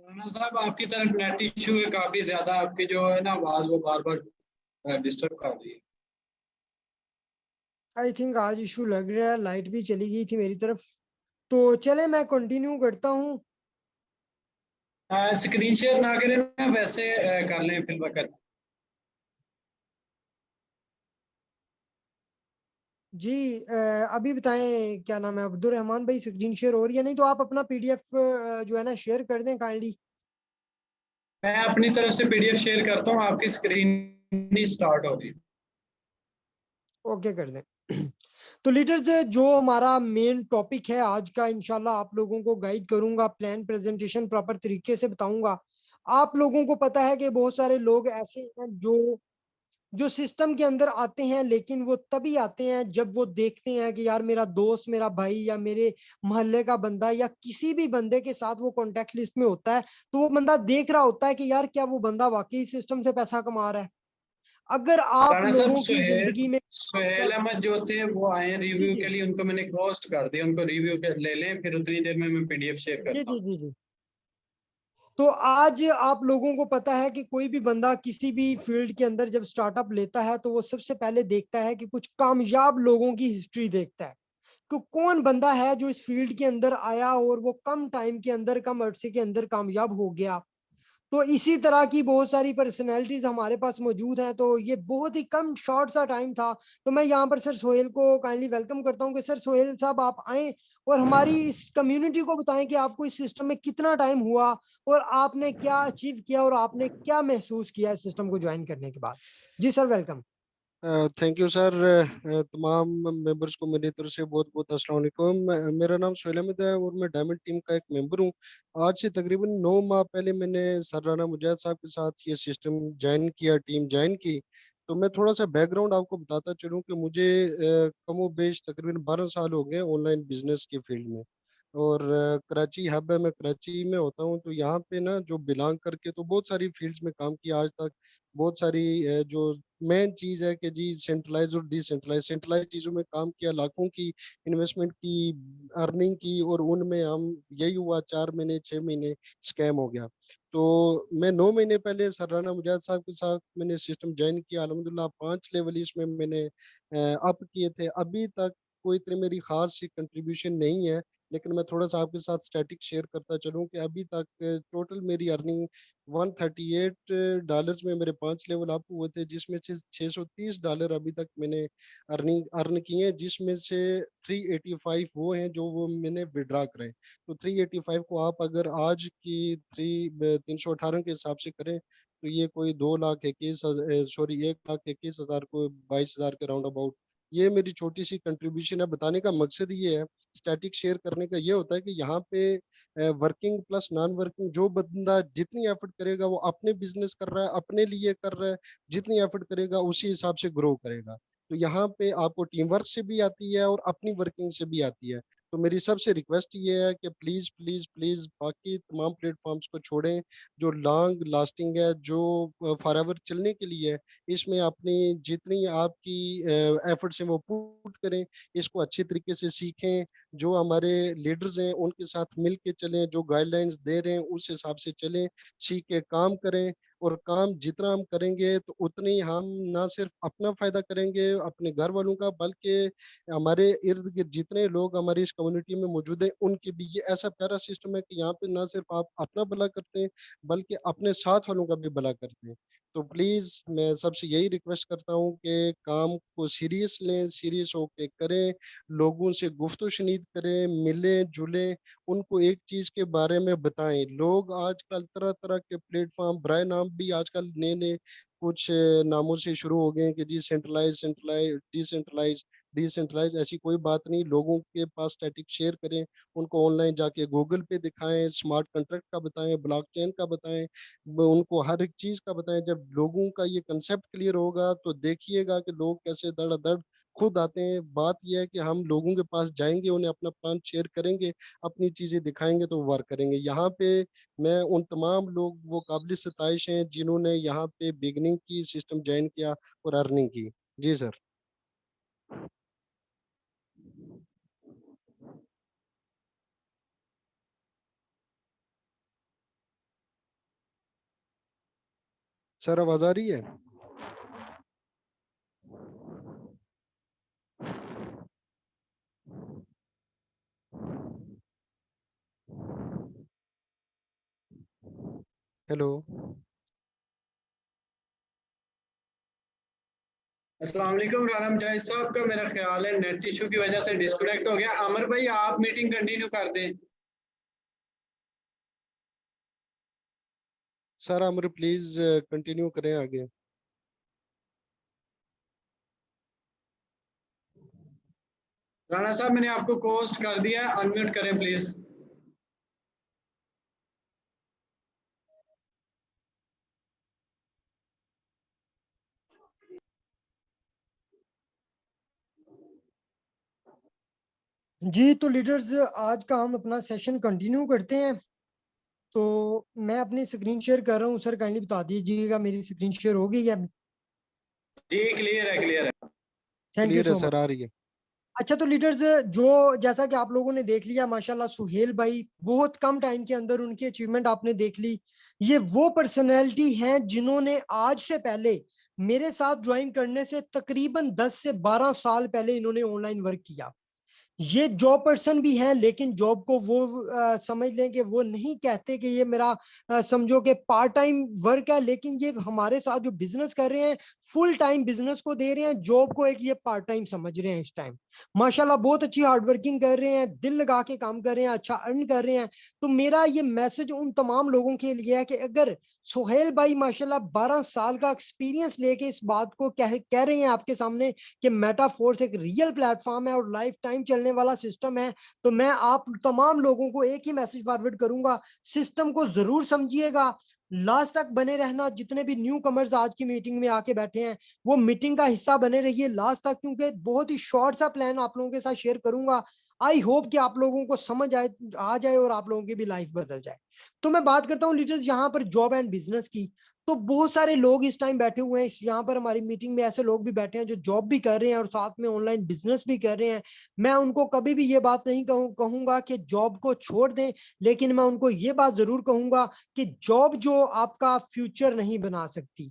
राना साहब, आपकी तरफ नेट इशू है काफी ज्यादा। आपकी जो है ना आवाज, वो बार बार डिस्टर्ब कर रही है। आई थिंक आज इशू लग रहा है, लाइट भी चली गई थी मेरी तरफ। तो चले मैं कंटिन्यू करता हूँ। स्क्रीन शेयर ना करें ना, वैसे कर लें फिल वक्त। जी अभी बताएं क्या नाम है, अब्दुल रहमान भाई, स्क्रीन शेयर हो रही है? नहीं तो आप अपना पीडीएफ जो है ना शेयर कर दें काइंडली। मैं अपनी तरफ से पीडीएफ शेयर करता हूँ, आपकी स्क्रीन नहीं स्टार्ट हो रही। ओके कर दें। तो लीडर्स, जो हमारा मेन टॉपिक है आज का, इंशाल्लाह आप लोगों को गाइड करूंगा, प्लान प्रेजेंटेशन प्रॉपर तरीके से बताऊंगा। आप लोगों को पता है कि बहुत सारे लोग ऐसे हैं जो जो सिस्टम के अंदर आते हैं, लेकिन वो तभी आते हैं जब वो देखते हैं कि यार मेरा दोस्त, मेरा भाई या मेरे मोहल्ले का बंदा या किसी भी बंदे के साथ वो कॉन्टेक्ट लिस्ट में होता है। तो वो बंदा देख रहा होता है कि यार क्या वो बंदा वाकई सिस्टम से पैसा कमा रहा है। अगर आप राणा साहब, लोगों की सुहेल जिंदगी में सुहेल अहमद जो थे वो आए हैं जी रिव्यू जी के लिए। उनको मैंने क्रॉस कर दिया, उनको रिव्यू पे ले लें, फिर उतनी देर में मैं पीडीएफ शेयर जी करता जी हूँ। जी जी। तो आज आप लोगों को पता है कि कोई भी बंदा किसी भी फील्ड के अंदर जब स्टार्टअप लेता है तो वो सबसे पहले देखता है कि कुछ कामयाब लोगों की हिस्ट्री देखता है कि कौन बंदा है जो इस फील्ड के अंदर आया और वो कम टाइम के अंदर, कम अरसे के अंदर कामयाब हो गया। तो इसी तरह की बहुत सारी पर्सनैलिटीज हमारे पास मौजूद हैं। तो ये बहुत ही कम शॉर्ट सा टाइम था। तो मैं यहाँ पर सर सोहेल को काइंडली वेलकम करता हूँ कि सर सोहेल साहब आप आए और हमारी इस कम्युनिटी को बताएं कि आपको इस सिस्टम में कितना टाइम हुआ और आपने क्या अचीव किया और आपने क्या महसूस किया इस सिस्टम को ज्वाइन करने के बाद। जी sir welcome. Thank you sir. तमाम मेंबर्स को मेरी तरफ से बहुत बहुत अस्सलाम वालेकुम। मेरा नाम सोहेल अहमद है और मैं डायमंड टीम का एक मेंबर हूँ। आज से तकरीबन 9 माह पहले मैंने सर राना मुजाहिद साहब के साथ ये सिस्टम ज्वाइन किया, टीम ज्वाइन की। तो मैं थोड़ा सा बैकग्राउंड आपको बताता चलूँ कि मुझे कमो बेश तकरीबन 12 साल हो गए ऑनलाइन बिजनेस के फील्ड में। और कराची हब है, मैं कराची में होता हूँ। तो यहाँ पे ना जो बिलोंग करके तो बहुत सारी फील्ड्स में काम किया आज तक। बहुत सारी जो मेन चीज़ है कि जी सेंट्रलाइज और डिसेंट्रलाइज, सेंट्रलाइज चीज़ों में काम किया, लाखों की इन्वेस्टमेंट की, अर्निंग की, और उनमें हम यही हुआ 4 महीने 6 महीने स्कैम हो गया। तो मैं 9 महीने पहले सर राना मुजाहिद साहब के साथ मैंने सिस्टम ज्वाइन किया। अल्हम्दुलिल्लाह 5 लेवल इसमें मैंने अप किए थे। अभी तक कोई इतनी मेरी खास कंट्रीब्यूशन नहीं है, लेकिन मैं थोड़ा सा आपके साथ स्टैटिक शेयर करता चलूँ कि अभी तक टोटल मेरी अर्निंग $138 में मेरे 5 लेवल अप हुए थे, जिसमें से $630 अभी तक मैंने अर्निंग अर्न किए हैं, जिसमें से 385 वो हैं जो वो मैंने विड्रा करे। तो 385 को आप अगर आज की 318 के हिसाब से करें तो ये कोई 2 लाख 21 सॉरी 1 लाख 21 हज़ार को 22 हज़ार के राउंड अबाउट। ये मेरी छोटी सी कंट्रीब्यूशन है। बताने का मकसद ये है, स्टैटिक शेयर करने का ये होता है कि यहाँ पे वर्किंग प्लस नॉन वर्किंग जो बंदा जितनी एफर्ट करेगा वो अपने बिजनेस कर रहा है, अपने लिए कर रहा है, जितनी एफर्ट करेगा उसी हिसाब से ग्रो करेगा। तो यहाँ पे आपको टीम वर्क से भी आती है और अपनी वर्किंग से भी आती है। तो मेरी सबसे रिक्वेस्ट ये है कि प्लीज़ प्लीज़ प्लीज़ बाकी तमाम प्लेटफॉर्म्स को छोड़ें जो लॉन्ग लास्टिंग है, जो फॉर एवर चलने के लिए है। इसमें अपनी जितनी आपकी एफर्ट्स हैं वो पुट करें, इसको अच्छी तरीके से सीखें, जो हमारे लीडर्स हैं उनके साथ मिल के चलें, जो गाइडलाइंस दे रहे हैं उस हिसाब से चलें, सीख के काम करें। और काम जितना हम करेंगे तो उतने ही हम ना सिर्फ अपना फायदा करेंगे अपने घर वालों का, बल्कि हमारे इर्द गिर्द जितने लोग हमारी इस कम्युनिटी में मौजूद हैं उनके भी। ये ऐसा प्यारा सिस्टम है कि यहाँ पे ना सिर्फ आप अपना भला करते हैं बल्कि अपने साथ वालों का भी भला करते हैं। तो प्लीज़ मैं सबसे यही रिक्वेस्ट करता हूँ कि काम को सीरियस लें, सीरियस होके करें, लोगों से गुफ्तगू शनीद करें, मिलें जुलें, उनको एक चीज़ के बारे में बताएं। लोग आजकल तरह तरह के प्लेटफॉर्म, बराए नाम भी आजकल नए नए कुछ नामों से शुरू हो गए हैं कि जी सेंट्रलाइज सेंट्रलाइज डिसेंट्रलाइज डिसेंट्रलाइज। ऐसी कोई बात नहीं। लोगों के पास स्टैटिक शेयर करें, उनको ऑनलाइन जाके गूगल पे दिखाएं, स्मार्ट कॉन्ट्रैक्ट का बताएं, ब्लॉकचेन का बताएं, उनको हर एक चीज़ का बताएं। जब लोगों का ये कंसेप्ट क्लियर होगा तो देखिएगा कि लोग कैसे धड़ाधड़ खुद आते हैं। बात यह है कि हम लोगों के पास जाएंगे, उन्हें अपना प्लान शेयर करेंगे, अपनी चीज़ें दिखाएंगे तो वो वर्क करेंगे। यहाँ पे मैं उन तमाम लोग वो काबिल सताइश हैं जिन्होंने यहाँ पे बिगनिंग की, सिस्टम ज्वाइन किया और अर्निंग की। जी सर। सर आवाज आ रही है? हेलो। अस्सलाम वालेकुम राना मुजाहिद साहब का मेरा ख्याल है नेट इशू की वजह से डिस्कनेक्ट हो गया। अमर भाई आप मीटिंग कंटिन्यू कर दें। सर अमर प्लीज कंटिन्यू करें आगे। राना साहब मैंने आपको पोस्ट कर दिया है, अनम्यूट करें प्लीज। जी तो लीडर्स, आज का हम अपना सेशन कंटिन्यू करते हैं। तो मैं अपनी स्क्रीन शेयर कर रहा हूँ। सर काइंडली बता दीजिएगा मेरी स्क्रीन शेयर हो गई है? जी क्लियर है, क्लियर है। थैंक यू क्लियर है सो मच। सर, आ रही है। अच्छा तो लीडर्स, जो जैसा कि आप लोगों ने देख लिया माशाल्लाह, सुहेल भाई बहुत कम टाइम के अंदर उनकी अचीवमेंट आपने देख ली। ये वो पर्सनैलिटी हैं जिन्होंने आज से पहले मेरे साथ ज्वाइन करने से तकरीबन 10 से 12 साल पहले इन्होंने ऑनलाइन वर्क किया। ये जॉब पर्सन भी हैं, लेकिन जॉब को वो समझ लें कि वो नहीं कहते कि ये मेरा समझो कि पार्ट टाइम वर्क है, लेकिन ये हमारे साथ जो बिजनेस कर रहे हैं फुल टाइम बिजनेस को दे रहे हैं, जॉब को एक ये पार्ट टाइम समझ रहे हैं इस टाइम। माशाल्लाह बहुत अच्छी हार्ड वर्किंग कर रहे हैं, दिल लगा के काम कर रहे हैं, अच्छा अर्न कर रहे हैं। तो मेरा ये मैसेज उन तमाम लोगों के लिए है कि अगर सुहेल भाई माशाल्लाह 12 साल का एक्सपीरियंस लेके इस बात को कह रहे हैं आपके सामने कि मेटाफोर्स एक रियल प्लेटफॉर्म है और लाइफ टाइम चलने वाला सिस्टम है, तो मैं आप तमाम लोगों को एक ही मैसेज फॉरवर्ड करूंगा, सिस्टम को जरूर समझिएगा, लास्ट तक बने रहना। जितने भी न्यू कमर्स आज की मीटिंग में आके बैठे हैं वो मीटिंग का हिस्सा बने रहिए लास्ट तक, क्योंकि बहुत ही शॉर्ट सा प्लान आप लोगों के साथ शेयर करूंगा। आई होप कि आप लोगों को समझ आए आ जाए और आप लोगों की भी लाइफ बदल जाए। तो मैं बात करता हूँ लीडर्स यहाँ पर जॉब एंड बिजनेस की। तो बहुत सारे लोग इस टाइम बैठे हुए हैं, यहाँ पर हमारी मीटिंग में ऐसे लोग भी बैठे हैं जो जॉब भी कर रहे हैं और साथ में ऑनलाइन बिजनेस भी कर रहे हैं। मैं उनको कभी भी ये बात नहीं कहूंगा कि जॉब को छोड़ दें, लेकिन मैं उनको ये बात जरूर कहूंगा कि जॉब जो आपका फ्यूचर नहीं बना सकती,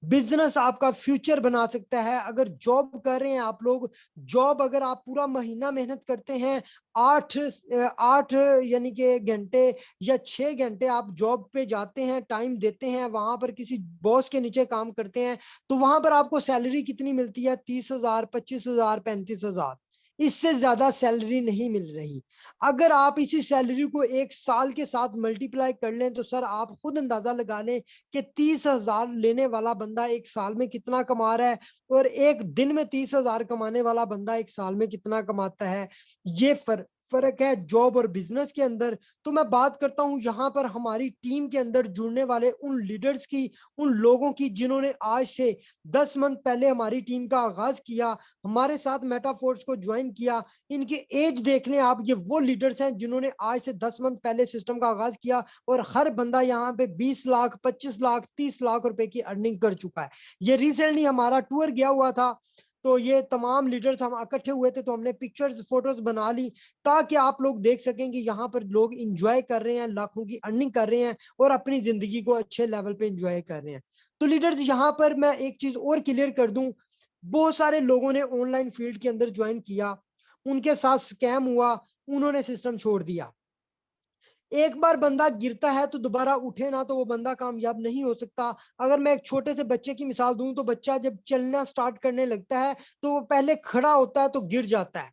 बिजनेस आपका फ्यूचर बना सकता है। अगर जॉब कर रहे हैं आप लोग, जॉब अगर आप पूरा महीना मेहनत करते हैं, 8 यानी कि घंटे या 6 घंटे आप जॉब पे जाते हैं, टाइम देते हैं, वहां पर किसी बॉस के नीचे काम करते हैं, तो वहां पर आपको सैलरी कितनी मिलती है? 30,000, 25,000, 35,000। इससे ज्यादा सैलरी नहीं मिल रही। अगर आप इसी सैलरी को एक साल के साथ मल्टीप्लाई कर लें तो सर आप खुद अंदाजा लगा लें कि 30,000 लेने वाला बंदा एक साल में कितना कमा रहा है और एक दिन में 30,000 कमाने वाला बंदा एक साल में कितना कमाता है। ये फर्क है जॉब और बिजनेस के अंदर। तो मैं बात करता हूं यहाँ पर हमारी टीम के अंदर जुड़ने वाले उन लीडर्स की, उन लोगों की जिन्होंने आज से 10 मंथ पहले हमारी टीम का आगाज किया, हमारे साथ मेटाफोर्स को ज्वाइन किया। इनकी एज देख लें आप, ये वो लीडर्स हैं जिन्होंने आज से 10 मंथ पहले सिस्टम का आगाज किया और हर बंदा यहाँ पे 20 लाख, 25 लाख, 30 लाख रुपए की अर्निंग कर चुका है। ये रिसेंटली हमारा टूर गया हुआ था, तो ये तमाम लीडर्स हम इकट्ठे हुए थे, तो हमने पिक्चर्स फोटोज बना ली ताकि आप लोग देख सकें कि यहाँ पर लोग इंजॉय कर रहे हैं, लाखों की अर्निंग कर रहे हैं और अपनी जिंदगी को अच्छे लेवल पे इंजॉय कर रहे हैं। तो लीडर्स यहाँ पर मैं एक चीज और क्लियर कर दूं, बहुत सारे लोगों ने ऑनलाइन फील्ड के अंदर ज्वाइन किया, उनके साथ स्कैम हुआ, उन्होंने सिस्टम छोड़ दिया। एक बार बंदा गिरता है तो दोबारा उठे ना तो वो बंदा कामयाब नहीं हो सकता। अगर मैं एक छोटे से बच्चे की मिसाल दूं तो बच्चा जब चलना स्टार्ट करने लगता है तो वो पहले खड़ा होता है तो गिर जाता है,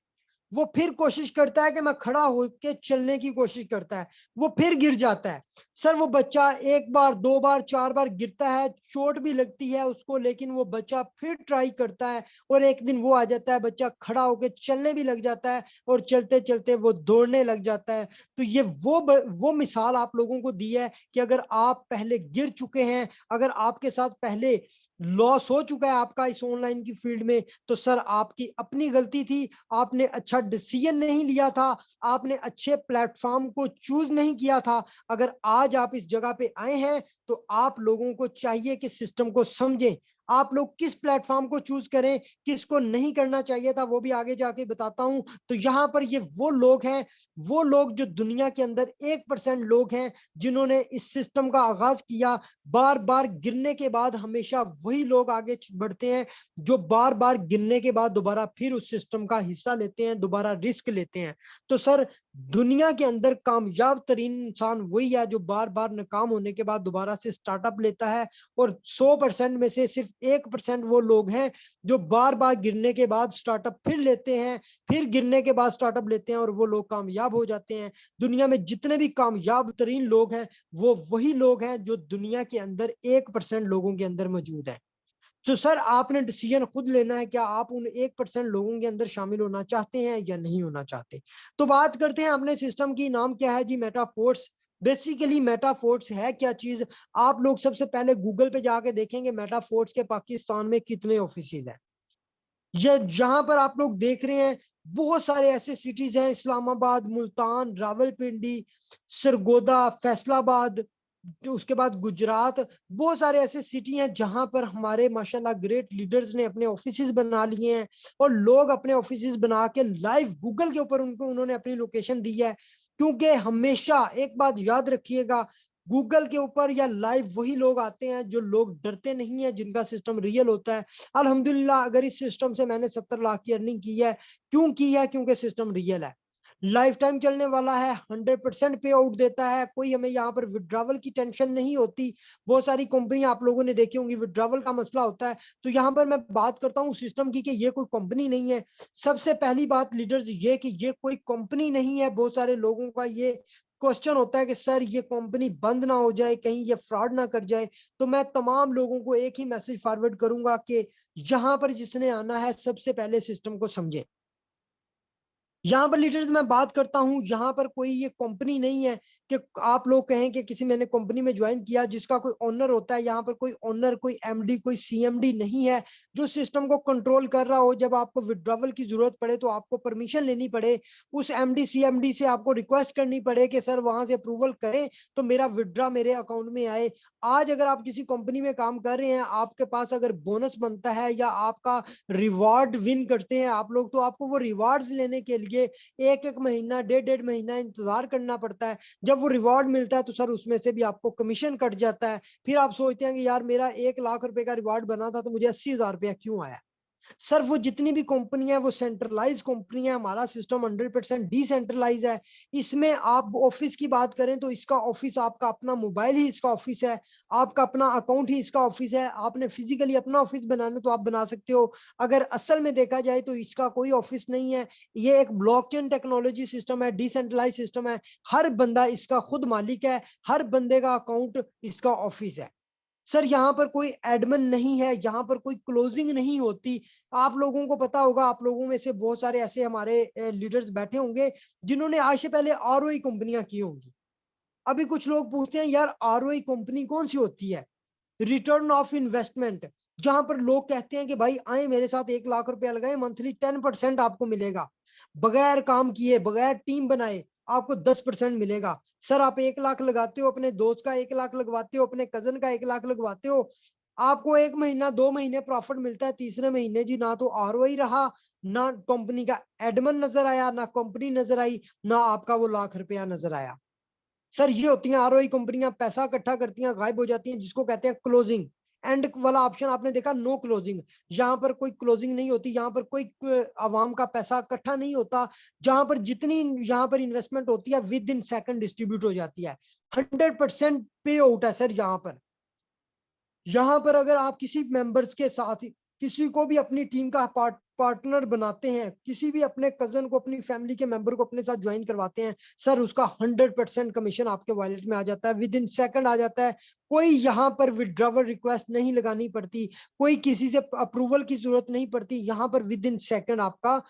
वो फिर कोशिश करता है कि मैं खड़ा होकर चलने की कोशिश करता है, वो फिर गिर जाता है। सर वो बच्चा एक बार, दो बार, चार बार गिरता है, चोट भी लगती है उसको, लेकिन वो बच्चा फिर ट्राई करता है और एक दिन वो आ जाता है, बच्चा खड़ा होकर चलने भी लग जाता है और चलते चलते वो दौड़ने लग जाता है। तो ये वो मिसाल आप लोगों को दी है कि अगर आप पहले गिर चुके हैं, अगर आपके साथ पहले लॉस हो चुका है आपका इस ऑनलाइन की फील्ड में, तो सर आपकी अपनी गलती थी, आपने अच्छा डिसीजन नहीं लिया था, आपने अच्छे प्लेटफॉर्म को चूज नहीं किया था। अगर आज आप इस जगह पे आए हैं तो आप लोगों को चाहिए कि सिस्टम को समझें, आप लोग किस प्लेटफॉर्म को चूज करें, किसको नहीं करना चाहिए था, वो भी आगे जाके बताता हूं। तो यहाँ पर ये वो लोग हैं, वो लोग जो दुनिया के अंदर 1% लोग हैं जिन्होंने इस सिस्टम का आगाज किया। बार बार गिरने के बाद हमेशा वही लोग आगे बढ़ते हैं जो बार बार गिरने के बाद दोबारा फिर उस सिस्टम का हिस्सा लेते हैं, दोबारा रिस्क लेते हैं। तो सर, दुनिया के अंदर कामयाब तरीन इंसान वही है जो बार बार नाकाम होने के बाद दोबारा से स्टार्टअप लेता है। और 100% में से सिर्फ 1% वो लोग हैं जो बार बार गिरने के बाद स्टार्टअप फिर लेते हैं, फिर गिरने के बाद स्टार्टअप लेते हैं और वो लोग कामयाब हो जाते हैं। दुनिया में जितने भी कामयाब तरीन लोग हैं वो वही लोग हैं जो दुनिया के अंदर 1% लोगों के अंदर मौजूद है। तो सर, आपने डिसीजन खुद लेना है, क्या आप उन 1% लोगों के अंदर शामिल होना चाहते हैं या नहीं होना चाहते। तो बात करते हैं अपने सिस्टम की। नाम क्या है जी? मेटाफोर्स। बेसिकली मेटाफोर्स है क्या चीज? आप लोग सबसे पहले गूगल पे जाके देखेंगे मेटाफोर्स के पाकिस्तान में कितने ऑफिस है। ये जहां पर आप लोग देख रहे हैं बहुत सारे ऐसे सिटीज हैं, इस्लामाबाद, मुल्तान, रावलपिंडी, सरगोदा, फैसलाबाद, जो उसके बाद गुजरात। बहुत सारे ऐसे सिटी हैं जहां पर हमारे माशाल्लाह ग्रेट लीडर्स ने अपने ऑफिसेज बना लिए हैं और लोग अपने ऑफिसेज बना के लाइव गूगल के ऊपर उनको उन्होंने अपनी लोकेशन दी है। क्योंकि हमेशा एक बात याद रखिएगा, गूगल के ऊपर या लाइव वही लोग आते हैं जो लोग डरते नहीं है, जिनका सिस्टम रियल होता है। अल्हम्दुलिल्लाह, अगर इस सिस्टम से मैंने 70 लाख की अर्निंग की है, क्यों की है? क्योंकि सिस्टम रियल है, लाइफ टाइम चलने वाला है, 100% पे आउट देता है। कोई हमें यहाँ पर विड्रॉवल की टेंशन नहीं होती। बहुत सारी कंपनी आप लोगों ने देखी होंगी, विड्रॉवल का मसला होता है। तो यहाँ पर मैं बात करता हूँ सिस्टम की कि ये कोई कंपनी नहीं है। सबसे पहली बात लीडर्स ये कि ये कोई कंपनी नहीं है। बहुत सारे लोगों का ये क्वेश्चन होता है कि सर ये कंपनी बंद ना हो जाए, कहीं ये फ्रॉड ना कर जाए। तो मैं तमाम लोगों को एक ही मैसेज फॉरवर्ड करूंगा कि यहाँ पर जिसने आना है सबसे पहले सिस्टम को समझे। यहाँ पर लीडर्स मैं बात करता हूँ, यहाँ पर कोई ये कंपनी नहीं है कि आप लोग कहें कि किसी मैंने कंपनी में ज्वाइन किया जिसका कोई ओनर होता है। यहाँ पर कोई ओनर, कोई एमडी, कोई सीएमडी नहीं है जो सिस्टम को कंट्रोल कर रहा हो। जब आपको विड्रॉवल की जरूरत पड़े तो आपको परमिशन लेनी पड़े, उस एमडी सीएमडी से आपको रिक्वेस्ट करनी पड़े कि सर वहां से अप्रूवल करें तो मेरा विड्रॉ मेरे अकाउंट में आए। आज अगर आप किसी कंपनी में काम कर रहे हैं, आपके पास अगर बोनस बनता है या आपका रिवार्ड विन करते हैं आप लोग, तो आपको वो रिवार्ड्स लेने के लिए एक एक महीना, डेढ़ डेढ़ महीना इंतजार करना पड़ता है। जब वो रिवॉर्ड मिलता है तो सर उसमें से भी आपको कमीशन कट जाता है। फिर आप सोचते हैं कि यार मेरा 1 लाख रुपए का रिवॉर्ड बना था तो मुझे 80,000 रुपया क्यों आया। सर वो जितनी भी कंपनी है वो सेंट्रलाइज कंपनी है, हमारा सिस्टम 100% डिसेंट्रलाइज है। इसमें आप ऑफिस की बात करें तो इसका ऑफिस आपका अपना मोबाइल ही इसका ऑफिस है, आपका अपना अकाउंट ही इसका ऑफिस है। आपने फिजिकली अपना ऑफिस बनाना तो आप बना सकते हो, अगर असल में देखा जाए तो इसका कोई ऑफिस नहीं है। ये एक ब्लॉकचेन टेक्नोलॉजी सिस्टम है, डिसेंट्रलाइज सिस्टम है। हर बंदा इसका खुद मालिक है, हर बंदे का अकाउंट इसका ऑफिस है। सर यहाँ पर कोई एडमिन नहीं है, यहाँ पर कोई क्लोजिंग नहीं होती। आप लोगों को पता होगा, आप लोगों में से बहुत सारे ऐसे हमारे लीडर्स बैठे होंगे जिन्होंने आज से पहले आरओई कंपनियां की होंगी। अभी कुछ लोग पूछते हैं यार आरओई कंपनी कौन सी होती है? रिटर्न ऑफ इन्वेस्टमेंट, जहां पर लोग कहते हैं कि भाई आए मेरे साथ 1 लाख रुपया लगाए, मंथली 10% आपको मिलेगा, बगैर काम किए, बगैर टीम बनाए आपको 10% मिलेगा। सर आप 1 लाख लगाते हो, अपने दोस्त का 1 लाख लगवाते हो, अपने कजन का 1 लाख लगवाते हो, आपको 1 महीना 2 महीने प्रॉफिट मिलता है, तीसरे महीने जी ना तो आरओई रहा, ना कंपनी का एडमन नजर आया, ना कंपनी नजर आई, ना आपका वो 1 लाख रुपया नजर आया। सर ये होती हैं आरओई कंपनियां, पैसा इकट्ठा करती हैं, गायब हो जाती हैं, जिसको कहते हैं क्लोजिंग। एंड वाला ऑप्शन आपने देखा, नो क्लोजिंग। यहाँ पर कोई क्लोजिंग नहीं होती, यहाँ पर कोई आवाम का पैसा इकट्ठा नहीं होता। जहां पर जितनी यहाँ पर इन्वेस्टमेंट होती है विद इन सेकंड डिस्ट्रीब्यूट हो जाती है। 100% पे आउट है सर। यहाँ पर अगर आप किसी मेंबर्स के साथ किसी को भी अपनी टीम का पार्टनर बनाते हैं, किसी भी अपने कजन को, अपनी फैमिली के मेंबर को अपने साथ ज्वाइन करवाते हैं, सर उसका 100% कमीशन आपके वॉलेट में आ जाता है, विद इन सेकंड आ जाता है। कोई यहाँ पर विड्रॉवल रिक्वेस्ट नहीं लगानी पड़ती, कोई किसी से अप्रूवल की जरूरत नहीं पड़ती। यहाँ पर विद इन सेकंड आपका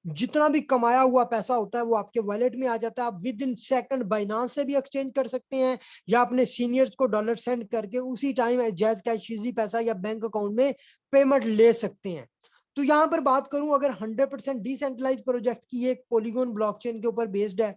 जितना भी कमाया हुआ पैसा होता है वो आपके वॉलेट में आ जाता है। आप विद इन सेकंड बाइनांस से भी एक्सचेंज कर सकते हैं या अपने सीनियर्स को डॉलर सेंड करके उसी टाइम जैज कैश इजी पैसा या बैंक अकाउंट में पेमेंट ले सकते हैं। तो यहाँ पर बात करूं, अगर 100% डिसेंट्रलाइज प्रोजेक्ट की, एक पॉलीगॉन ब्लॉकचेन के ऊपर बेस्ड है,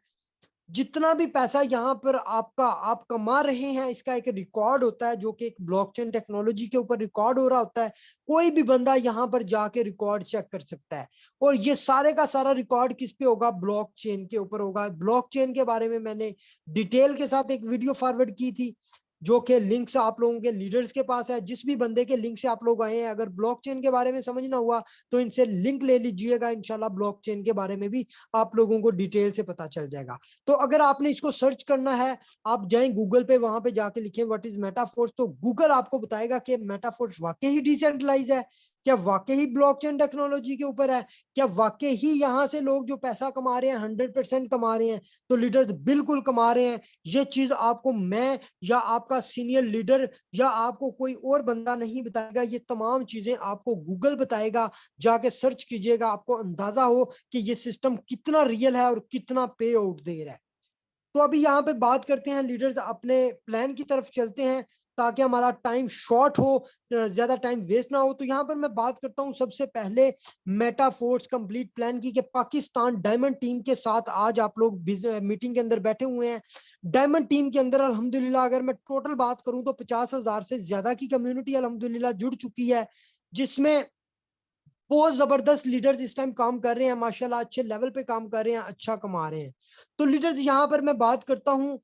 जितना भी पैसा यहाँ पर आप कमा रहे हैं, इसका एक रिकॉर्ड होता है जो कि एक ब्लॉकचेन टेक्नोलॉजी के ऊपर रिकॉर्ड हो रहा होता है। कोई भी बंदा यहाँ पर जाके रिकॉर्ड चेक कर सकता है, और ये सारे का सारा रिकॉर्ड किस पे होगा? ब्लॉकचेन के ऊपर होगा। ब्लॉकचेन के बारे में मैंने डिटेल के साथ एक वीडियो फॉरवर्ड की थी, जो कि लिंक्स आप लोगों के लीडर्स के पास है। जिस भी बंदे के लिंक से आप लोग आए हैं, अगर ब्लॉकचेन के बारे में समझना हुआ तो इनसे लिंक ले लीजिएगा, इंशाल्लाह ब्लॉकचेन के बारे में भी आप लोगों को डिटेल से पता चल जाएगा। तो अगर आपने इसको सर्च करना है, आप जाएं गूगल पे, वहां पे जाके लिखें व्हाट इज मेटाफोर्स, तो गूगल आपको बताएगा कि मेटाफोर्स वाकई ही डिसेंट्रलाइज है, क्या वाकई ही ब्लॉकचेन टेक्नोलॉजी के ऊपर है, क्या वाकई ही यहाँ से लोग जो पैसा कमा रहे हैं 100% कमा रहे हैं? तो लीडर्स बिल्कुल कमा रहे हैं। ये चीज आपको मैं या आपका सीनियर लीडर या आपको कोई और बंदा नहीं बताएगा, ये तमाम चीजें आपको गूगल बताएगा। जाके सर्च कीजिएगा, आपको अंदाजा हो कि ये सिस्टम कितना रियल है और कितना पे आउट दे रहा है। तो अभी यहाँ पे बात करते हैं लीडर्स, अपने प्लान की तरफ चलते हैं ताकि हमारा टाइम शॉर्ट हो, ज्यादा टाइम वेस्ट ना हो। तो यहाँ पर मैं बात करता हूँ सबसे पहले मेटाफोर्स कंप्लीट प्लान की, कि पाकिस्तान डायमंड टीम के साथ आज आप लोग मीटिंग के अंदर बैठे हुए हैं। डायमंड टीम के अंदर अल्हम्दुलिल्लाह अगर मैं टोटल बात करूं तो 50,000 से ज्यादा की कम्युनिटी अल्हम्दुलिल्लाह जुड़ चुकी है, जिसमें बहुत जबरदस्त लीडर्स इस टाइम काम कर रहे हैं माशाल्लाह, अच्छे लेवल पे काम कर रहे हैं, अच्छा कमा रहे हैं। तो लीडर्स यहाँ पर मैं बात करता हूँ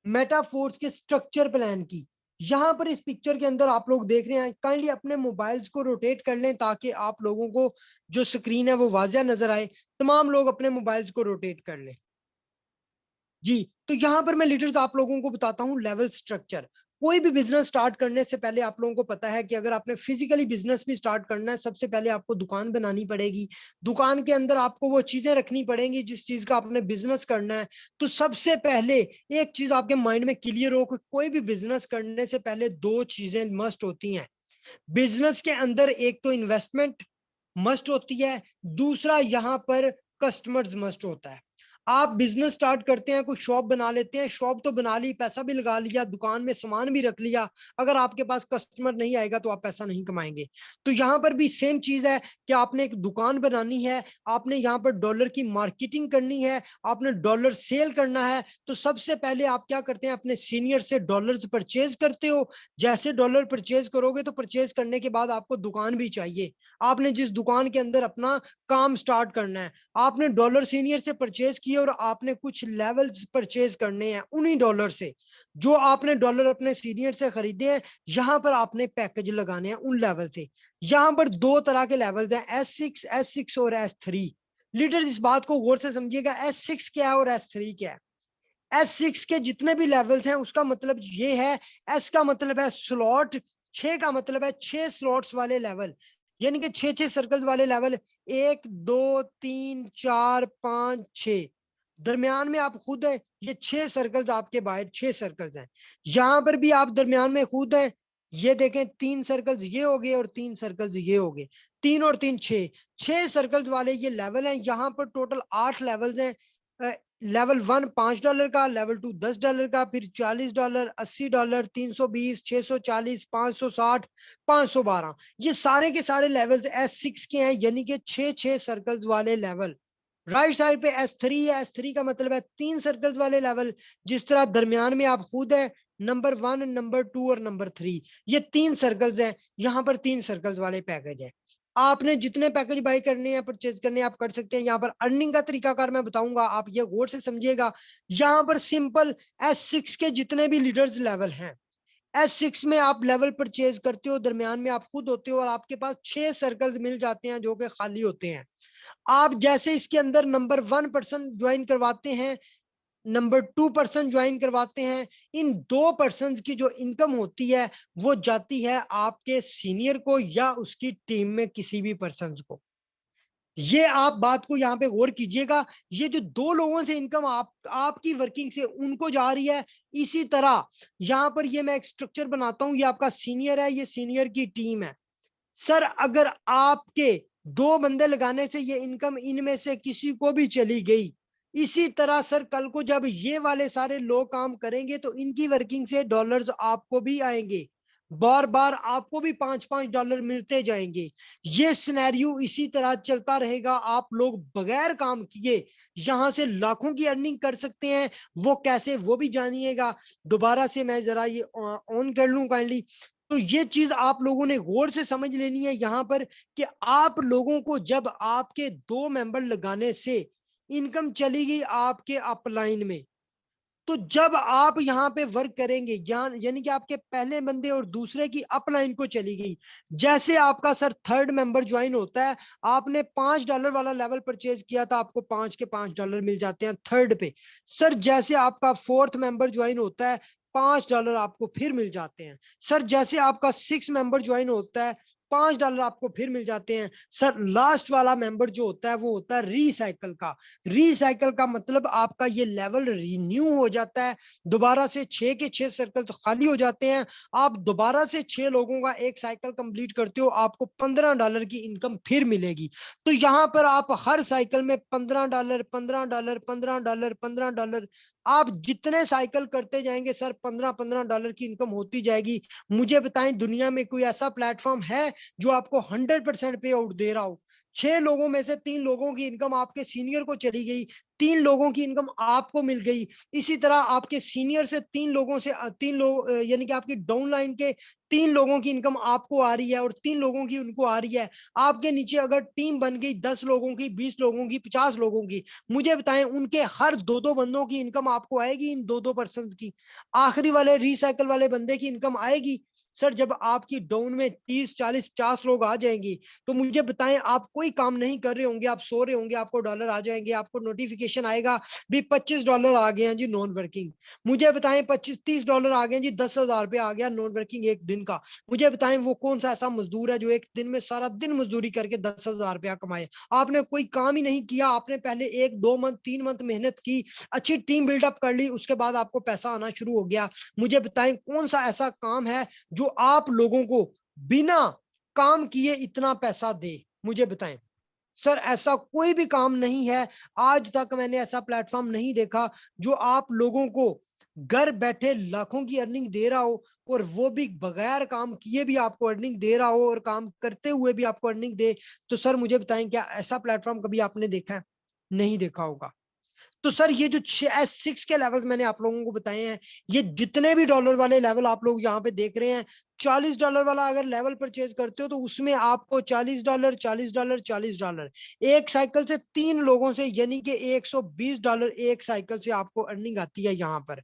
मेटाफोर्स के स्ट्रक्चर प्लान की। यहाँ पर इस पिक्चर के अंदर आप लोग देख रहे हैं, काइंडली अपने मोबाइल्स को रोटेट कर लें ताकि आप लोगों को जो स्क्रीन है वो वाजिया नजर आए। तमाम लोग अपने मोबाइल्स को रोटेट कर लें जी। तो यहाँ पर मैं लीडर्स आप लोगों को बताता हूँ लेवल स्ट्रक्चर। कोई भी बिजनेस स्टार्ट करने से पहले आप लोगों को पता है कि अगर आपने फिजिकली बिजनेस भी स्टार्ट करना है, सबसे पहले आपको दुकान बनानी पड़ेगी। दुकान के अंदर आपको वो चीजें रखनी पड़ेंगी जिस चीज का आपने बिजनेस करना है। तो सबसे पहले एक चीज आपके माइंड में क्लियर हो कि कोई भी बिजनेस करने से पहले दो चीजें मस्ट होती हैं। बिजनेस के अंदर एक तो इन्वेस्टमेंट मस्ट होती है, दूसरा यहाँ पर कस्टमर्स मस्ट होता है। आप बिजनेस स्टार्ट करते हैं, कोई शॉप बना लेते हैं, शॉप तो बना ली, पैसा भी लगा लिया, दुकान में सामान भी रख लिया, अगर आपके पास कस्टमर नहीं आएगा तो आप पैसा नहीं कमाएंगे। तो यहाँ पर भी सेम चीज है कि आपने एक दुकान बनानी है, आपने यहाँ पर डॉलर की मार्केटिंग करनी है, आपने डॉलर सेल करना है। तो सबसे पहले आप क्या करते हैं? अपने सीनियर से डॉलर्स परचेज करते हो। जैसे डॉलर परचेज करोगे तो परचेज करने के बाद आपको दुकान भी चाहिए, आपने जिस दुकान के अंदर अपना काम स्टार्ट करना है। आपने डॉलर सीनियर से परचेज किए और आपने कुछ लेवल्स परचेज करने हैं उन्हीं डॉलर से, जो आपने डॉलर अपने सीनियर से खरीदे हैं। यहाँ पर आपने पैकेज लगाने हैं उन लेवल से। यहाँ पर दो तरह के लेवल्स हैं, S6 और S3। लीडर्स इस बात को गौर से समझिएगा, S6 क्या है और S3 क्या है। S6 के जितने भी लेवल्स हैं उसका मतलब ये है, S का मतलब है स्लॉट, 6 का मतलब है 6 स्लॉट्स वाले लेवल, यानी कि 6 सर्कल्स वाले लेवल, 1 2 3 4 5 6, दरमियान में आप खुद हैं। ये 6 सर्कल्स आपके बाहर 6 सर्कल्स हैं। यहां पर भी आप दरमियान में खुद हैं। ये देखें 3 सर्कल्स ये हो गए और 3 सर्कल्स ये हो गए, 3 और 3 6 सर्कल्स वाले ये लेवल हैं। यहाँ पर टोटल 8 लेवल्स हैं। लेवल 1 $5 का, लेवल 2 $10 का, फिर $40, $80, 320, 640, 560, 512, ये सारे के सारे लेवल्स S6 के हैं, यानी कि 6 सर्कल्स वाले लेवल। राइट साइड पे S3 है, S3 का मतलब है 3 सर्कल्स वाले लेवल। जिस तरह दरमियान में आप खुद है, नंबर 1, नंबर 2 और नंबर 3, ये 3 सर्कल्स हैं। यहाँ पर 3 सर्कल्स वाले पैकेज है। आपने जितने पैकेज बाय करने हैं, परचेज करने हैं, आप कर सकते हैं। यहाँ पर अर्निंग का तरीकाकार मैं बताऊंगा, आप ये गौर से समझिएगा। यहाँ पर सिंपल S6 के जितने भी लीडर्स लेवल हैं, S6 में आप लेवल परचेज करते हो, दरमियान में आप खुद होते हो और आपके पास 6 सर्कल्स मिल जाते हैं जो कि खाली होते हैं। आप जैसे इसके अंदर नंबर 1 पर्सन ज्वाइन करवाते हैं, नंबर 2 पर्सन ज्वाइन करवाते हैं, इन 2 पर्सन की जो इनकम होती है वो जाती है आपके सीनियर को या उसकी टीम में किसी भी पर्सन को। ये आप बात को यहाँ पे गौर कीजिएगा, ये जो 2 लोगों से इनकम आपकी वर्किंग से उनको जा रही है। इसी तरह यहाँ पर ये मैं एक स्ट्रक्चर बनाता हूँ, ये आपका सीनियर है, ये सीनियर की टीम है। सर अगर आपके 2 बंदे लगाने से ये इनकम इनमें से किसी को भी चली गई, इसी तरह सर कल को जब ये वाले सारे लोग काम करेंगे तो इनकी वर्किंग से डॉलर्स आपको भी आएंगे। बार बार आपको भी $5-5 मिलते जाएंगे। ये सिनेरियो इसी तरह चलता रहेगा। आप लोग बगैर काम किए यहां से लाखों की अर्निंग कर सकते हैं। वो कैसे, वो भी जानिएगा। दोबारा से मैं जरा ये ऑन कर लूं काइंडली। तो ये चीज आप लोगों ने गौर से समझ लेनी है यहाँ पर, कि आप लोगों को जब आपके 2 मेंबर लगाने से इनकम चली गई आपके अपलाइन में, तो जब आप यहाँ पे वर्क करेंगे, यानी कि आपके पहले बंदे और दूसरे की अपलाइन को चली गई। जैसे आपका सर थर्ड मेंबर ज्वाइन होता है, आपने $5 वाला लेवल परचेज किया था, आपको 5 के $5 मिल जाते हैं थर्ड पे। सर जैसे आपका फोर्थ मेंबर ज्वाइन होता है, $5 आपको फिर मिल जाते हैं। सर जैसे आपका 6 मेंबर ज्वाइन होता है, $5 आपको फिर मिल जाते हैं। सर लास्ट वाला मेंबर जो होता है वो होता है रीसाइकल का। रीसाइकल का मतलब आपका ये लेवल रिन्यू हो जाता है, दोबारा से 6 के 6 सर्कल खाली हो जाते हैं। आप दोबारा से 6 लोगों का एक साइकिल कंप्लीट करते हो, आपको $15 की इनकम फिर मिलेगी। तो यहाँ पर आप हर साइकिल में $15, $15, $15, $15, आप जितने साइकिल करते जाएंगे सर $15 की इनकम होती जाएगी। मुझे बताएं, दुनिया में कोई ऐसा प्लेटफॉर्म है जो आपको 100% पे आउट दे रहा हो? 6 लोगों में से 3 लोगों की इनकम आपके सीनियर को चली गई, 3 लोगों की इनकम आपको मिल गई। इसी तरह आपके सीनियर से 3 लोगों से 3 लोग, यानी कि आपकी डाउन लाइन के 3 लोगों की इनकम आपको आ रही है और 3 लोगों की उनको आ रही है। आपके नीचे अगर टीम बन गई 10 लोगों की, 20 लोगों की, 50 लोगों की, मुझे बताएं उनके हर 2-2 बंदों की इनकम आपको आएगी। इन 2-2 पर्सन की आखिरी वाले रिसाइकल वाले बंदे की इनकम आएगी। सर जब आपकी डाउन में 30, 40, 50 लोग आ जाएंगे, तो मुझे बताएं, आप कोई काम नहीं कर रहे होंगे, आप सो रहे होंगे, आपको डॉलर आ जाएंगे, आपको नोटिफिकेशन आएगा भी $25 आ गए हैं जी नॉन वर्किंग। मुझे बताएं, $25-30 आ गए जी, 10,000 रुपया आ गया नॉन वर्किंग एक दिन का। मुझे बताएं वो कौन सा ऐसा मजदूर है जो एक दिन में सारा दिन मजदूरी करके 10,000 रुपया कमाए? आपने कोई काम ही नहीं किया, आपने पहले 1-2 मंथ 3 मंथ मेहनत की, अच्छी टीम बिल्डअप कर ली, उसके बाद आपको पैसा आना शुरू हो गया। मुझे बताएं कौन सा ऐसा काम है जो आप लोगों को बिना काम किए इतना पैसा दे? मुझे बताएं। सर ऐसा कोई भी काम नहीं है, आज तक मैंने ऐसा प्लेटफॉर्म नहीं देखा जो आप लोगों को घर बैठे लाखों की अर्निंग दे रहा हो, और वो भी बगैर काम किए भी आपको अर्निंग दे रहा हो और काम करते हुए भी आपको अर्निंग दे। तो सर मुझे बताएं, क्या ऐसा प्लेटफॉर्म कभी आपने देखा है? नहीं देखा होगा। तो सर ये जो S6 के लेवल मैंने आप लोगों को बताए हैं, ये जितने भी डॉलर वाले लेवल आप लोग यहाँ पे देख रहे हैं, $40 वाला अगर लेवल परचेज करते हो तो उसमें आपको $40, $40, $40 एक साइकिल से 3 लोगों से, यानी कि $120 एक साइकिल से आपको अर्निंग आती है यहाँ पर।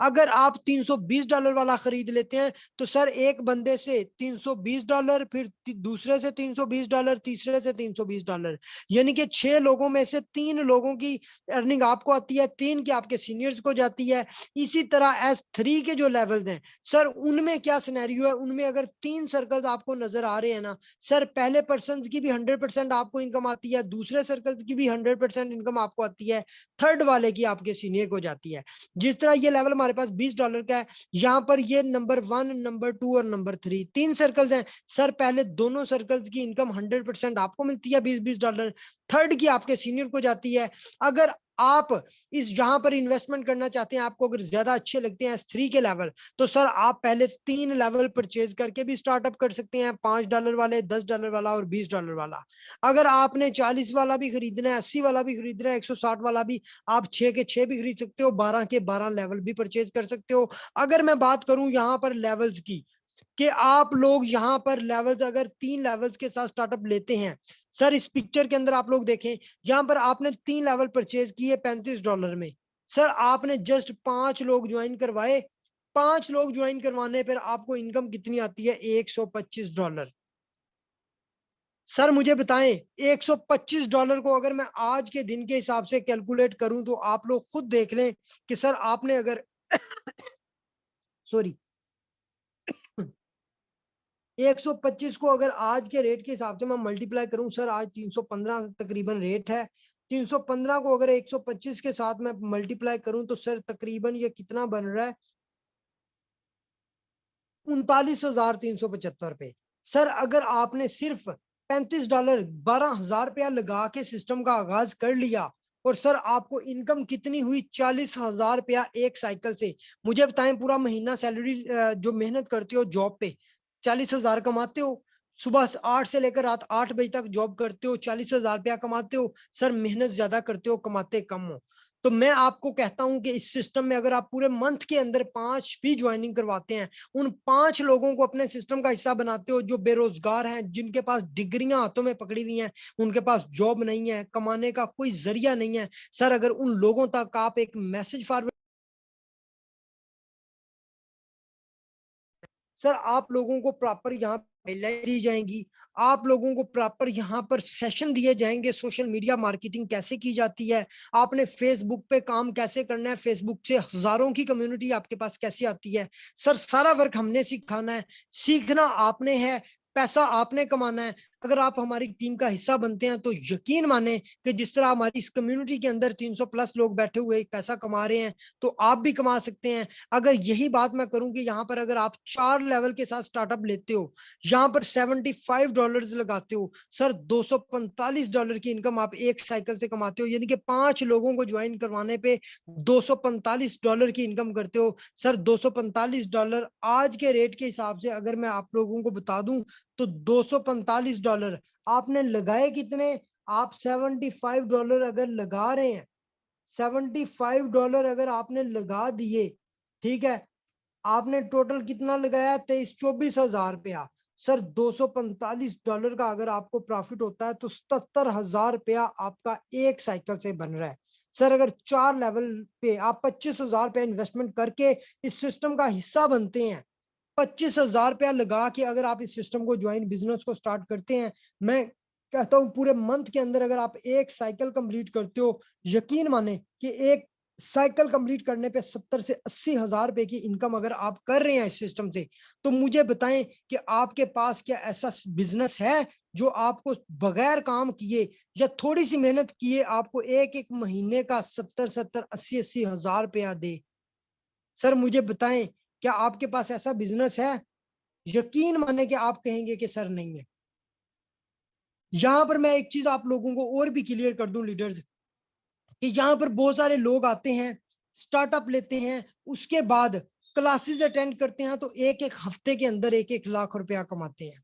अगर आप $320 वाला खरीद लेते हैं, तो सर एक बंदे से $320, फिर दूसरे से $320, तीसरे से $320, यानी कि 6 लोगों में से 3 लोगों की अर्निंग आपको आती है, 3 की आपके सीनियर्स को जाती है। इसी तरह S3 के जो लेवल्स हैं सर, उनमें क्या सिनेरियो है? उनमें अगर 3 सर्कल्स आपको नजर आ रहे हैं ना सर, पहले पर्सन की भी 100% आपको इनकम आती है, दूसरे सर्कल्स की भी 100% इनकम आपको आती है, थर्ड वाले की आपके सीनियर को जाती है। जिस तरह ये लेवल हमारे पास $20 का है, यहाँ पर ये नंबर 1, नंबर 2 और नंबर 3 3 सर्कल्स हैं। सर पहले दोनों सर्कल्स की इनकम 100% आपको मिलती है, $20-20, थर्ड की आपके सीनियर को जाती है। अगर आप इस यहाँ पर इन्वेस्टमेंट करना चाहते हैं, आपको अगर ज्यादा अच्छे लगते हैं S3 के लेवल, तो सर आप पहले 3 लेवल परचेज करके भी स्टार्टअप कर सकते हैं, $5 वाले, $10 वाला और $20 वाला। अगर आपने 40 वाला भी खरीदना है, 80 वाला भी खरीदना है, 160 वाला भी, आप 6 के 6 भी खरीद सकते हो, 12 के 12 लेवल भी परचेज कर सकते हो। अगर मैं बात करूं यहाँ पर लेवल्स की, कि आप लोग यहाँ पर लेवल्स अगर 3 लेवल्स के साथ स्टार्टअप लेते हैं, सर इस पिक्चर के अंदर आप लोग देखें, यहाँ पर आपने 3 लेवल परचेज किए $35 में। सर आपने जस्ट 5 लोग ज्वाइन करवाए, 5 लोग ज्वाइन करवाने पर आपको इनकम कितनी आती है? $125। सर मुझे बताएं, $125 को अगर मैं आज के दिन के हिसाब से कैलकुलेट करूं, तो आप लोग खुद देख लें कि सर आपने अगर सॉरी 125 को अगर आज के रेट के हिसाब से मैं मल्टीप्लाई करूं, सर आज 315 तकरीबन रेट है, 315 को अगर 125 के साथ मैं मल्टीप्लाई करूं, तो सर तकरीबन ये कितना बन रहा है? $39,375। सर अगर आपने सिर्फ $35, $12,000 लगा के सिस्टम का आगाज कर लिया, और सर आपको इनकम कितनी हुई? 40,000 रुपया एक साइकिल से। मुझे बताएं, पूरा महीना सैलरी जो मेहनत करते हो जॉब पे, 40,000 कमाते हो। सुबह 8 से लेकर रात 8 बजे तक जॉब करते हो, 40,000 रुपया कमाते हो। सर मेहनत ज्यादा करते हो, कमाते कम हो। तो मैं आपको कहता हूं कि इस सिस्टम में अगर आप पूरे मंथ के अंदर 5 भी ज्वाइनिंग करवाते हैं, उन 5 लोगों को अपने सिस्टम का हिस्सा बनाते हो जो बेरोजगार हैं, जिनके पास डिग्रियां हाथों में पकड़ी हुई हैं, उनके पास जॉब नहीं है, कमाने का कोई जरिया नहीं है। सर अगर उन लोगों तक आप एक मैसेज फॉरवर्ड, सर आप लोगों को प्रॉपर यहाँ दी जाएंगी, आप लोगों को प्रॉपर यहाँ पर सेशन दिए जाएंगे, सोशल मीडिया मार्केटिंग कैसे की जाती है, आपने फेसबुक पे काम कैसे करना है, फेसबुक से हजारों की कम्युनिटी आपके पास कैसे आती है। सर सारा वर्क हमने सिखाना है, सीखना आपने है, पैसा आपने कमाना है। अगर आप हमारी टीम का हिस्सा बनते हैं तो यकीन माने कि जिस तरह हमारी इस कम्युनिटी के अंदर 300 प्लस लोग बैठे हुए पैसा कमा रहे हैं, तो आप भी कमा सकते हैं। अगर यही बात मैं करूं कि यहाँ पर अगर आप 4 लेवल के साथ स्टार्टअप लेते हो, यहाँ पर $75 लगाते हो, सर $245 की इनकम आप एक साइकिल से कमाते हो, यानी कि 5 लोगों को ज्वाइन करवाने पे $245 की इनकम करते हो। सर $245 आज के रेट के हिसाब से अगर मैं आप लोगों को बता दूं तो $245 आपने लगाए कितने? आप $75 अगर लगा रहे हैं, $75 अगर आपने लगा दिए, ठीक है, आपने टोटल कितना लगाया? 23-24 हजार रुपया। सर $245 का अगर आपको प्रॉफिट होता है तो 77,000 रुपया आपका एक साइकिल से बन रहा है। सर अगर 4 लेवल पे आप 25,000 रुपया इन्वेस्टमेंट करके इस सिस्टम का हिस्सा बनते हैं, 25,000 रुपया लगा के अगर आप इस सिस्टम को ज्वाइन बिजनेस को स्टार्ट करते हैं, मैं कहता हूं पूरे मंथ के अंदर अगर आप एक साइकिल कंप्लीट करते हो, यकीन माने कि एक साइकिल कंप्लीट करने पे 70 से 80 हजार रुपए की इनकम अगर आप कर रहे हैं इस सिस्टम से, तो मुझे बताएं कि आपके पास क्या ऐसा बिजनेस है जो आपको बगैर काम किए या थोड़ी सी मेहनत किए आपको एक एक महीने का 70-70, 80-80 हजार रुपया दे? सर मुझे बताएं, क्या आपके पास ऐसा बिजनेस है? यकीन माने कि आप कहेंगे कि सर नहीं है। यहां पर मैं एक चीज आप लोगों को और भी क्लियर कर दूं लीडर्स, कि यहाँ पर बहुत सारे लोग आते हैं, स्टार्टअप लेते हैं, उसके बाद क्लासेस अटेंड करते हैं, तो एक एक हफ्ते के अंदर 1-1 लाख रुपया कमाते हैं।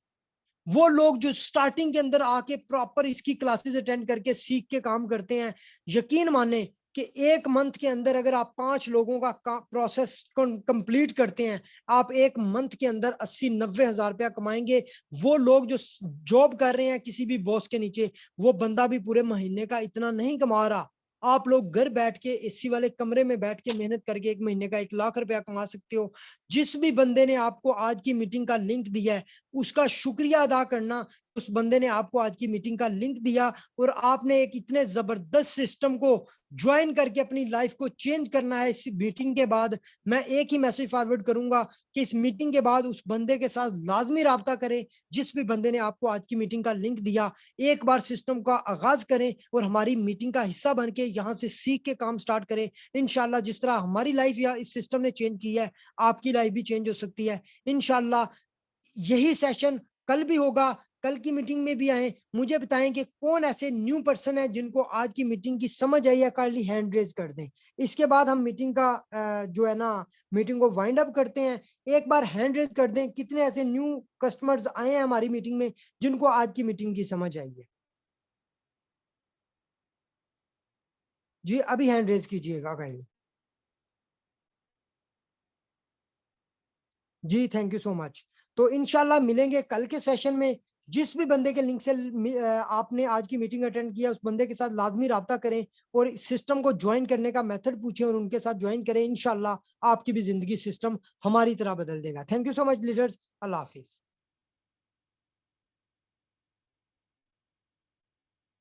वो लोग जो स्टार्टिंग के अंदर आके प्रॉपर इसकी क्लासेस अटेंड करके सीख के काम करते हैं, यकीन माने कि एक मंथ के अंदर अगर आप 5 लोगों का प्रोसेस कंप्लीट करते हैं, आप एक मंथ के अंदर 80-90 हजार रुपया कमाएंगे। वो लोग जो जॉब कर रहे हैं किसी भी बॉस के नीचे, वो बंदा भी पूरे महीने का इतना नहीं कमा रहा। आप लोग घर बैठ के एसी वाले कमरे में बैठ के मेहनत करके एक महीने का 1 लाख रुपया कमा सकते हो। जिस भी बंदे ने आपको आज की मीटिंग का लिंक दिया है, उसका शुक्रिया अदा करना। उस बंदे ने आपको आज की मीटिंग का लिंक दिया और आपने एक इतने जबरदस्त सिस्टम को ज्वाइन करके अपनी लाइफ को चेंज करना है। इस मीटिंग के बाद मैं एक ही मैसेज फॉरवर्ड करूंगा कि इस मीटिंग के बाद उस बंदे के साथ लाजमी राब्ता करें जिस भी बंदे ने आपको आज की मीटिंग का लिंक दिया। एक बार सिस्टम का आगाज करें और हमारी मीटिंग का हिस्सा बन के यहाँ से सीख के काम स्टार्ट करें। इंशाल्लाह जिस तरह हमारी लाइफ या इस सिस्टम ने चेंज की है, आपकी लाइफ भी चेंज हो सकती है इंशाल्लाह। यही सेशन कल भी होगा, कल की मीटिंग में भी आए। मुझे बताएं कि कौन ऐसे न्यू पर्सन है जिनको आज की मीटिंग की समझ आई है, काइंडली हैंड रेज कर दें। इसके बाद हम मीटिंग का जो है ना, मीटिंग को वाइंड अप करते हैं। एक बार हैंड रेज कर दें कितने ऐसे न्यू कस्टमर्स आए हैं हमारी मीटिंग में जिनको आज की मीटिंग की समझ आई है। जी अभी हैंड रेज कीजिएगा काइंडली। जी थैंक यू सो मच। तो इंशाल्लाह मिलेंगे कल के सेशन में। जिस भी बंदे के लिंक से आपने आज की मीटिंग अटेंड किया, उस बंदे के साथ लाजमी राब्ता करें और सिस्टम को ज्वाइन करने का मेथड पूछें और उनके साथ ज्वाइन करें। इंशाल्लाह आपकी भी जिंदगी सिस्टम हमारी तरह बदल देगा। Thank you so much leaders. Allah Hafiz.